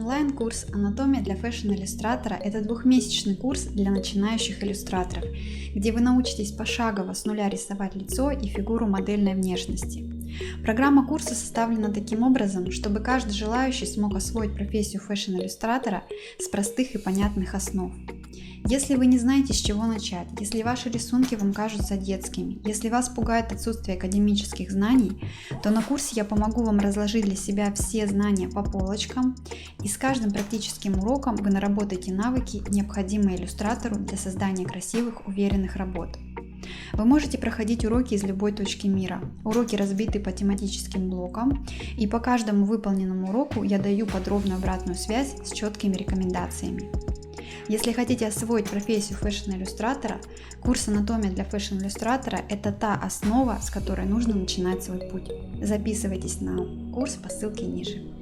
Онлайн-курс «Анатомия для фэшн-иллюстратора» – это двухмесячный курс для начинающих иллюстраторов, где вы научитесь пошагово с нуля рисовать лицо и фигуру модельной внешности. Программа курса составлена таким образом, чтобы каждый желающий смог освоить профессию фэшн-иллюстратора с простых и понятных основ. Если вы не знаете, с чего начать, если ваши рисунки вам кажутся детскими, если вас пугает отсутствие академических знаний, то на курсе я помогу вам разложить для себя все знания по полочкам, и с каждым практическим уроком вы наработаете навыки, необходимые иллюстратору для создания красивых, уверенных работ. Вы можете проходить уроки из любой точки мира. Уроки разбиты по тематическим блокам, и по каждому выполненному уроку я даю подробную обратную связь с четкими рекомендациями. Если хотите освоить профессию фэшн-иллюстратора, курс «Анатомия для фэшн-иллюстратора» – это та основа, с которой нужно начинать свой путь. Записывайтесь на курс по ссылке ниже.